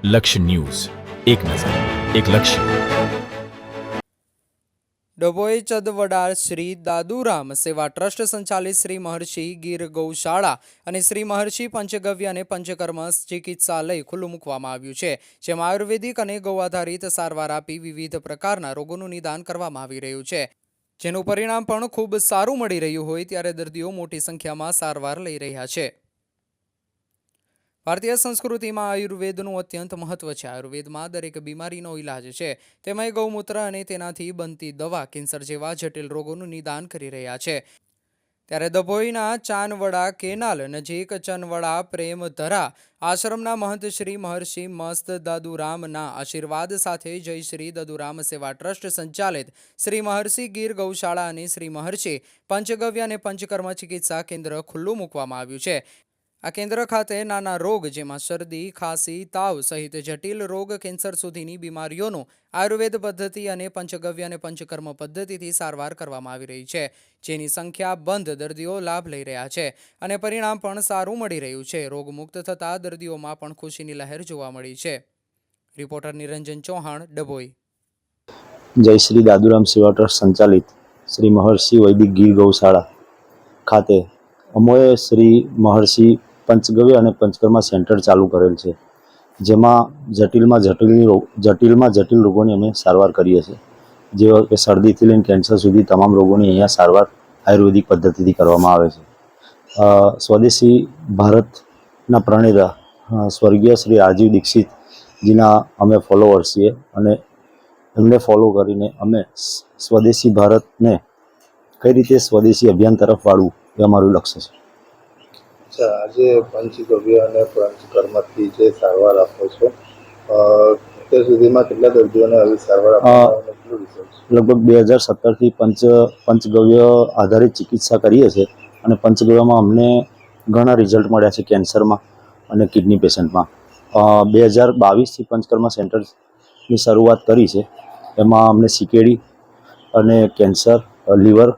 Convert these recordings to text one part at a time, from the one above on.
લક્ષ્ય ન્યૂઝ, એક નજર, એક લક્ષ્ય. ડભોઈ ચદવડાર શ્રી દાદુરામ સેવા ટ્રસ્ટ સંચાલિત શ્રી મહર્ષિ ગીર ગૌશાળા અને શ્રી મહર્ષિ પંચગવ્ય અને પંચકર્મ ચિકિત્સાલય ખુલ્લું મૂકવામાં આવ્યું છે, જેમાં આયુર્વેદિક અને ગૌ આધારિત સારવાર આપી વિવિધ પ્રકારના રોગોનું નિદાન કરવામાં આવી રહ્યું છે, જેનું પરિણામ પણ ખૂબ સારું મળી રહ્યું હોય ત્યારે દર્દીઓ મોટી સંખ્યામાં સારવાર લઈ રહ્યા છે. ભારતીય સંસ્કૃતિમાં આયુર્વેદનું અત્યંત મહત્વ છે. આયુર્વેદમાં દરેક બીમારીનો ઇલાજ છે. તેમાં ગૌમૂત્ર અને તેનાથી બનતી દવા કેન્સર જેવા જટિલ રોગોનું નિદાન કરી રહ્યા છે. ત્યારે ડભોઈના ચાનવડા કેનાલ નજીક ચનવડા પ્રેમધરા આશ્રમના મહંત શ્રી મહર્ષિ મસ્ત દાદુરામના આશીર્વાદ સાથે જય શ્રી દાદુરામ સેવા ટ્રસ્ટ સંચાલિત શ્રી મહર્ષિ ગીર ગૌશાળા અને શ્રી મહર્ષિ પંચગવ્ય અને પંચકર્મ ચિકિત્સા કેન્દ્ર ખુલ્લું મૂકવામાં આવ્યું છે. આ કેન્દ્ર ખાતે નાના રોગ જેમાં શરદી, ખાંસી, તાવ સહિત જટિલ રોગ, કેન્સર સુધીની બીમારીઓનું આયુર્વેદ પદ્ધતિ અને પંચગવ્ય અને પંચકર્મ પદ્ધતિથી સારવાર કરવામાં આવી રહી છે, જેની સંખ્યાબંધ દર્દીઓ લાભ લઈ રહ્યા છે અને પરિણામ પણ સારું મળી રહ્યું છે. રોગમુક્ત થતા દર્દીઓમાં પણ ખુશીની લહેર જોવા મળી છે. રિપોર્ટર નિરંજન ચૌહાણ, ડભોઈ. જય શ્રી દાદુરામ સેવા ટ્રસ્ટ સંચાલિત શ્રી મહર્ષિ વૈદિક ગીર ગૌશાળા ખાતે અમોએ શ્રી મહર્ષિ પંચગવ્ય અને પંચકર્મા સેન્ટર ચાલુ કરેલ છે, જેમાં જટિલમાં જટિલ રોગોની અમે સારવાર કરીએ છીએ, જેવા કે શરદીથી લઈને કેન્સર સુધી તમામ રોગોની અહીંયા સારવાર આયુર્વેદિક પદ્ધતિથી કરવામાં આવે છે. સ્વદેશી ભારતના પ્રણેતા સ્વર્ગીય શ્રી રાજીવ દીક્ષિતજીના અમે ફોલોઅર્સ છીએ અને એમને ફોલો કરીને અમે સ્વદેશી ભારતને કઈ રીતે સ્વદેશી અભિયાન તરફ વાળવું એ અમારું લક્ષ્ય છે. આજે પંચગવ્ય અને પંચકર્મથી જે સારવાર આપો છો, અત્યાર સુધીમાં કેટલા દર્દીઓને આવી સારવાર આપવામાં લગભગ 2017થી પંચગવ્ય આધારિત ચિકિત્સા કરીએ છીએ અને પંચગવ્યમાં અમને ઘણા રિઝલ્ટ મળ્યા છે કેન્સરમાં અને કિડની પેશન્ટમાં. 2022થી પંચકર્મા સેન્ટરની શરૂઆત કરી છે. એમાં અમને સીકેડી અને કેન્સર, લીવર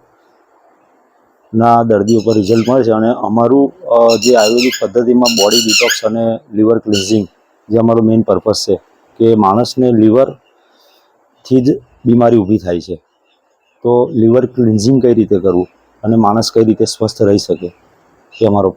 ના દર્દીઓ પર રિઝલ્ટ મળે છે અને અમારું જે આયુર્વેદિક પદ્ધતિમાં બોડી ડિટોક્સ અને લીવર ક્લિન્ઝિંગ જે અમારો મેઇન પર્પઝ છે કે માણસને લીવરથી જ બીમારી ઊભી થાય છે, તો લીવર ક્લિન્ઝિંગ કઈ રીતે કરવું અને માણસ કઈ રીતે સ્વસ્થ રહી શકે એ અમારો